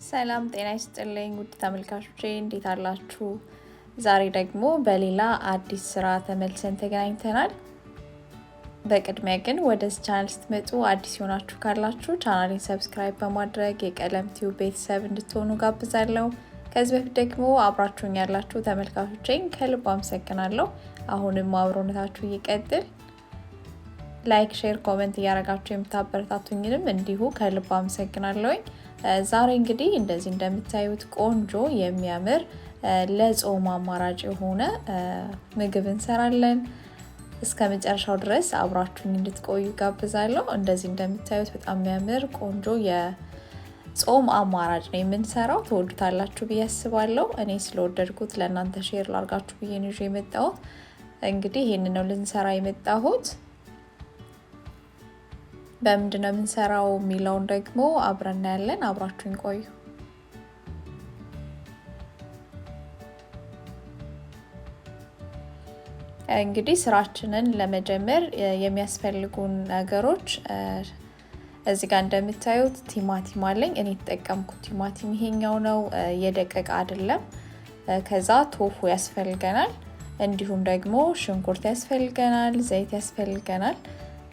ሰላም ጤና ይስጥልኝ ውድ ተመልካቾቼ እንዴት አላችሁ? ዛሬ ደግሞ በሌላ አዲስ ስራ ተመልሰን ተገናኝተናል። በቅድሚያ ግን ወደዚህ ቻናል ስትመጡ አዲስ ሆናችሁ ካላችሁ ቻናሌን ሰብስክራይብ በማድረግ የቀለም ቲዩብ ቤተሰብ እንድትሆኑ ጋብዛለሁ። ከዚህ በፊት ደግሞ አብራችሁኝ ያላችሁ ተመልካቾቼን ከልብ አመሰግናለሁ። አሁንም አብሮነታችሁ ይቀጥል። ላይክ፣ ሼር፣ ኮሜንት እያደረጋችሁ የምታበረታቱኝንም እንዲሁ ከልብ አመሰግናለሁኝ። ዛሬ እንግዲህ እንደዚህ እንደምታዩት ቆንጆ የሚያምር ለጾም አማራጭ የሆነ ምግብ እንሰራለን። እስከ መጨረሻው ድረስ አብራችሁኝ እንድትቆዩ ጋብዛለሁ። እንደዚህ እንደምታዩት በጣም የሚያምር ቆንጆ የጾም አማራጭ ነው የምንሰራው። ተወዱታላችሁ ብዬ አስባለሁ። እኔ ስለወደድኩት ለእናንተ ሼር ላርጋችሁ ብዬ ነው የመጣሁት። እንግዲህ ይሄንን ነው ልንሰራ የመጣሁት። በምንድነው የምንሰራው የሚለውን ደግሞ አብረን እናያለን። አብራችሁኝ ቆዩ። እንግዲህ ስራችንን ለመጀመር የሚያስፈልጉን ነገሮች እዚህ ጋር እንደምታዩት ቲማቲም አለኝ። እኔ የተጠቀምኩት ቲማቲም ይሄኛው ነው፣ የደቀቀ አይደለም። ከዛ ቶፉ ያስፈልገናል፣ እንዲሁም ደግሞ ሽንኩርት ያስፈልገናል፣ ዘይት ያስፈልገናል።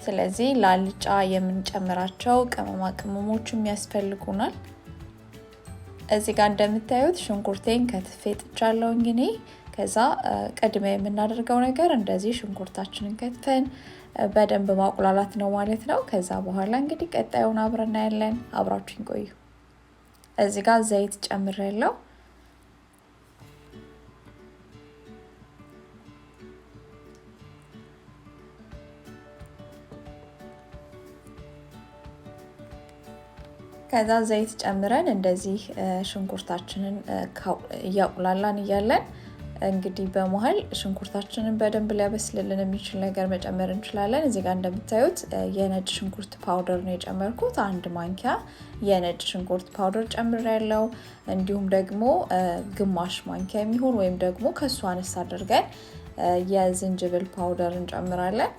ስለዚህ ላልጫ የምንጨምራቸው ቅመማ ቅመሞችም ያስፈልጉናል። እዚህ ጋር እንደምታዩት ሽንኩርቴን ከትፌ ጥቻለሁኝ እኔ። ከዛ ቀድሜ የምናደርገው ነገር እንደዚህ ሽንኩርታችንን ከትፈን በደንብ ማቁላላት ነው ማለት ነው። ከዛ በኋላ እንግዲህ ቀጣዩን አብረን እናያለን። አብራችሁኝ ቆዩ። እዚህ ጋር ዘይት ጨምሬያለሁ። ከዛ ዘይት ጨምረን እንደዚህ ሽንኩርታችንን እያቁላላን እያለን እንግዲህ በመሃል ሽንኩርታችንን በደንብ ሊያበስልልን የሚችል ነገር መጨመር እንችላለን። እዚህ ጋር እንደምታዩት የነጭ ሽንኩርት ፓውደር ነው የጨመርኩት። 1 ማንኪያ የነጭ ሽንኩርት ፓውደር ጨምሬያለሁ። እንዲሁም ደግሞ ግማሽ ማንኪያ የሚሆን ወይም ደግሞ ከሱ አነስ አድርገን የዝንጅብል ፓውደር እንጨምራለን።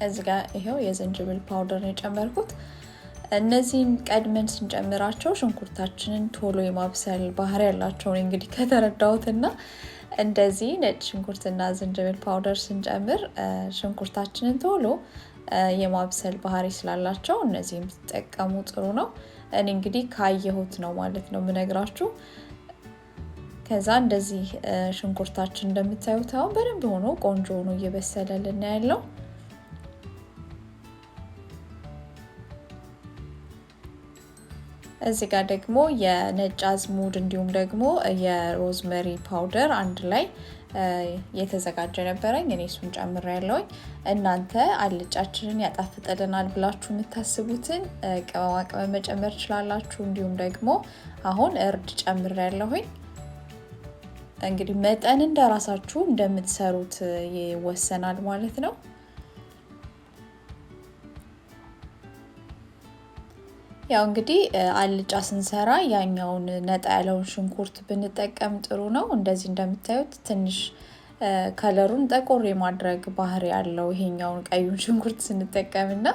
እዚህ ጋር ይሄው የዝንጅብል ፓውደር ነው የጨመርኩት። እነዚህን ቀድመን ስንጨምራቸው ሽንኩርታችንን ቶሎ የማብሰል ባህሪ ያላቸው ነው እንግዲህ ከተረዳሁትና እንደዚህ ነጭ ሽንኩርትና ዝንጅብል ፓውደር ስንጨምር ሽንኩርታችንን ቶሎ የማብሰል ባህሪ ስላላቸው እነዚህም ተጠቀሙ ጥሩ ነው። እኔ እንግዲህ ካየሁት ነው ማለት ነው የምነግራችሁ። ከዛ እንደዚህ ሽንኩርታችን እንደምታዩት አሁን በደንብ ሆኖ ቆንጆ ሆኖ እየበሰለልን ያለው። እዚህ ጋር ደግሞ የነጭ አዝሙድ እንዲሁም ደግሞ የሮዝመሪ ፓውደር አንድ ላይ የተዘጋጀ ነበረኝ። እኔ እሱን ጨምሬያለሁኝ። እናንተ አልጫችንን ያጣፍጥልናል ብላችሁ የምታስቡትን ቅመማ ቅመም መጨመር ትችላላችሁ። እንዲሁም ደግሞ አሁን እርድ ጨምሬያለሁኝ። እንግዲህ መጠን እንደራሳችሁ እንደምትሰሩት ይወሰናል ማለት ነው። ያው እንግዲህ አልጫ ስንሰራ ያኛውን ነጣ ያለውን ሽንኩርት ብንጠቀም ጥሩ ነው። እንደዚህ እንደምታዩት ትንሽ ከለሩን ጠቆር የማድረግ ባህሪ ያለው ይሄኛውን ቀዩን ሽንኩርት ስንጠቀምና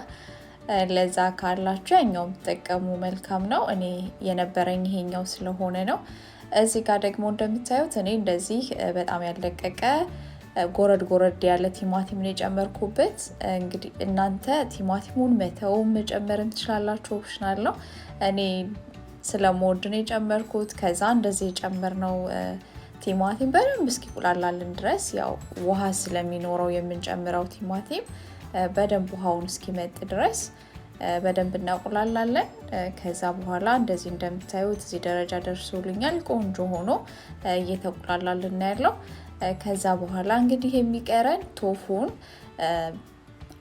ለዛ ካላችሁ ያኛውን ተጠቀሙ መልካም ነው። እኔ የነበረኝ ይሄኛው ስለሆነ ነው። እዚህ ጋር ደግሞ እንደምታዩት እኔ እንደዚህ በጣም ያለቀቀ ጎረድ ጎረድ ያለ ቲማቲም ነው የጨመርኩበት። እንግዲህ እናንተ ቲማቲሙን መተውም መጨመርም ትችላላችሁ፣ ኦፕሽናል ነው። እኔ ስለምወድ ነው የጨመርኩት። ከዛ እንደዚህ የጨመርነው ቲማቲም በደንብ እስኪቁላላልን ድረስ ያው ውሃ ስለሚኖረው የምንጨምረው ቲማቲም በደንብ ውሃውን እስኪመጥ ድረስ በደንብ እናቁላላለን። ከዛ በኋላ እንደዚህ እንደምታዩት እዚህ ደረጃ ደርሶልኛል። ቆንጆ ሆኖ እየተቁላላልን ያለው። ከዛ በኋላ እንግዲህ የሚቀረን ቶፉን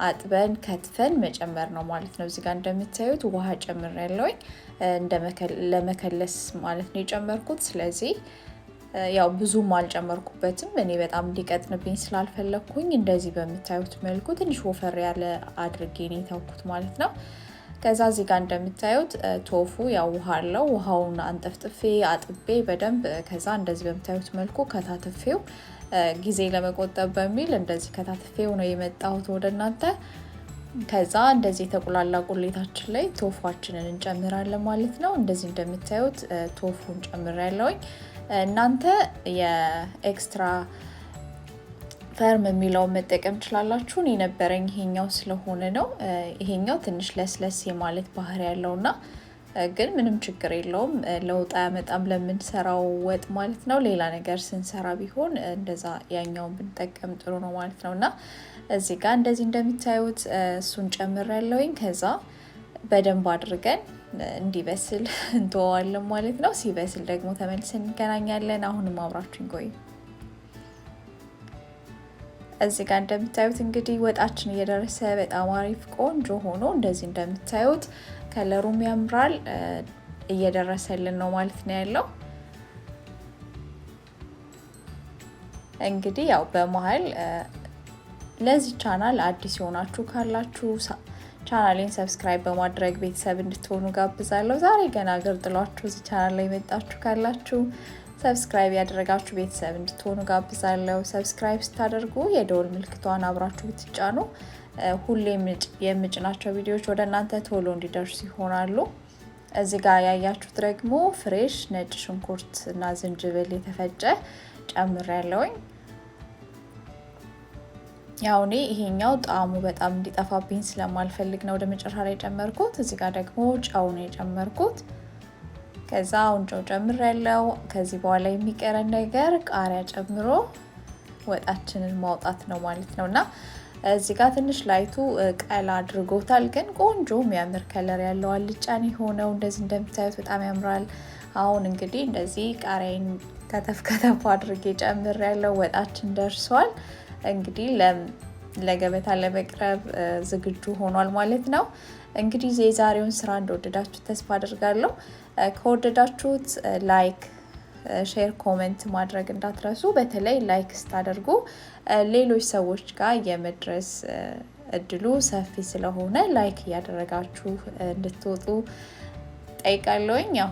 አጥበን ከትፈን መጨመር ነው ማለት ነው። እዚህ ጋር እንደምታዩት ውሃ ጨምሬያለሁኝ ለመከለስ ማለት ነው የጨመርኩት። ስለዚህ ያው ብዙም አልጨመርኩበትም። እኔ በጣም እንዲቀጥንብኝ ስላልፈለኩኝ እንደዚህ በምታዩት መልኩ ትንሽ ወፈር ያለ አድርጌ ነው የተውኩት ማለት ነው። ከዛ እዚህ ጋር እንደምታዩት ቶፉ ያው ውሃ አለው። ውሃውን አንጠፍጥፌ አጥቤ በደንብ ከዛ እንደዚህ በምታዩት መልኩ ከታትፌው ጊዜ ለመቆጠብ በሚል እንደዚህ ከታትፌው ነው የመጣሁት ወደ እናንተ። ከዛ እንደዚህ ተቆላላ ቁሌታችን ላይ ቶፋችንን እንጨምራለን ማለት ነው። እንደዚህ እንደምታዩት ቶፉን ጨምራለሁኝ። እናንተ የኤክስትራ ፈርም የሚለው መጠቀም ትችላላችሁ። እኔ ነበረኝ ይሄኛው ስለሆነ ነው። ይሄኛው ትንሽ ለስለስ ማለት ባህሪ ያለውና ግን ምንም ችግር የለውም። ለውጥ አያመጣም ለምንሰራው ወጥ ማለት ነው። ሌላ ነገር ስንሰራ ቢሆን እንደዛ ያኛውን ብንጠቀም ጥሩ ነው ማለት ነውና እዚህ ጋር እንደዚህ እንደምታዩት እሱን ጨምራለሁኝ። ከዛ በደንብ አድርገን እንዲበስል እንተዋለን ማለት ነው። ሲበስል ደግሞ ተመልሰን እንገናኛለን። አሁንም አብራችሁን ቆዩ። እዚህ ጋር እንደምታዩት እንግዲህ ወጣችን እየደረሰ በጣም አሪፍ ቆንጆ ሆኖ እንደዚህ እንደምታዩት ከለሩም ያምራል እየደረሰልን ነው ማለት ነው ያለው። እንግዲህ ያው በመሃል ለዚህ ቻናል አዲስ የሆናችሁ ካላችሁ ቻናሌን ሰብስክራይብ በማድረግ ቤተሰብ እንድትሆኑ ጋብዛለሁ። ዛሬ ገና አገር ጥሏችሁ እዚህ ቻናል ላይ መጣችሁ ካላችሁ ሰብስክራይብ ያደረጋችሁ ቤተሰብ እንድትሆኑ ጋብዛለሁ። ሰብስክራይብ ስታደርጉ የደወል ምልክቷን አብራችሁ ብትጫኑ ሁሌም የምጭናቸው ቪዲዮዎች ወደ እናንተ ቶሎ እንዲደርሱ ይሆናሉ። እዚህ ጋር ያያችሁት ደግሞ ፍሬሽ ነጭ ሽንኩርት እና ዝንጅብል የተፈጨ ጨምሬያለሁኝ። ያው እኔ ይሄኛው ጣዕሙ በጣም እንዲጠፋብኝ ስለማልፈልግ ነው ወደ መጨረሻ ላይ ጨመርኩት። እዚህ ጋር ደግሞ ጨው ነው የጨመርኩት። ከዛ አሁን ጨው ጨምሬያለሁ። ከዚህ በኋላ የሚቀረን ነገር ቃሪያ ጨምሮ ወጣችንን ማውጣት ነው ማለት ነውና እዚህ ጋር ትንሽ ላይቱ ቀላ አድርጎታል፣ ግን ቆንጆ የሚያምር ከለር ያለው አልጫን የሆነው እንደዚህ እንደምታዩት በጣም ያምራል። አሁን እንግዲህ እንደዚህ ቃሪያን ከተፍ ከተፍ አድርጌ ጨምሬያለሁ። ወጣችን ደርሷል። እንግዲህ ለገበታ ለመቅረብ ዝግጁ ሆኗል ማለት ነው። እንግዲህ የዛሬውን ስራ እንደወደዳችሁ ተስፋ አድርጋለሁ። ከወደዳችሁት ላይክ፣ ሼር፣ ኮሜንት ማድረግ እንዳትረሱ። በተለይ ላይክ ስታደርጉ ሌሎች ሰዎች ጋር የመድረስ እድሉ ሰፊ ስለሆነ ላይክ እያደረጋችሁ እንድትወጡ ጠይቃለሁኝ። ያው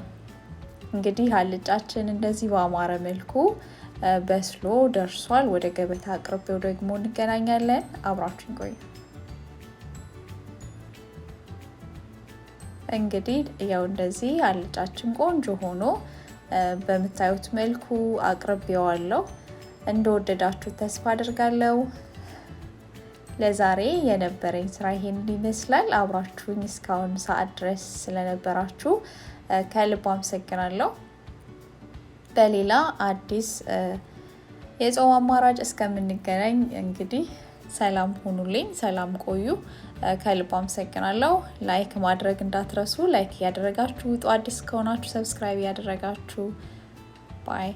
እንግዲህ አልጫችን እንደዚህ በአማረ መልኩ በስሎ ደርሷል። ወደ ገበታ አቅርቤው ደግሞ እንገናኛለን። አብራችሁን ቆዩ። እንግዲህ ያው እንደዚህ አልጫችን ቆንጆ ሆኖ በምታዩት መልኩ አቅርቤዋለሁ። እንደወደዳችሁ ተስፋ አድርጋለሁ። ለዛሬ የነበረኝ ስራ ይሄን ይመስላል። አብራችሁኝ እስካሁን ሰዓት ድረስ ስለነበራችሁ ከልብ አመሰግናለሁ። በሌላ አዲስ የጾም አማራጭ እስከምንገናኝ እንግዲህ ሰላም ሁኑልኝ፣ ሰላም ቆዩ። ከልብ አመሰግናለሁ። ላይክ ማድረግ እንዳትረሱ። ላይክ እያደረጋችሁ ውጡ። አዲስ ከሆናችሁ ሰብስክራይብ እያደረጋችሁ ባይ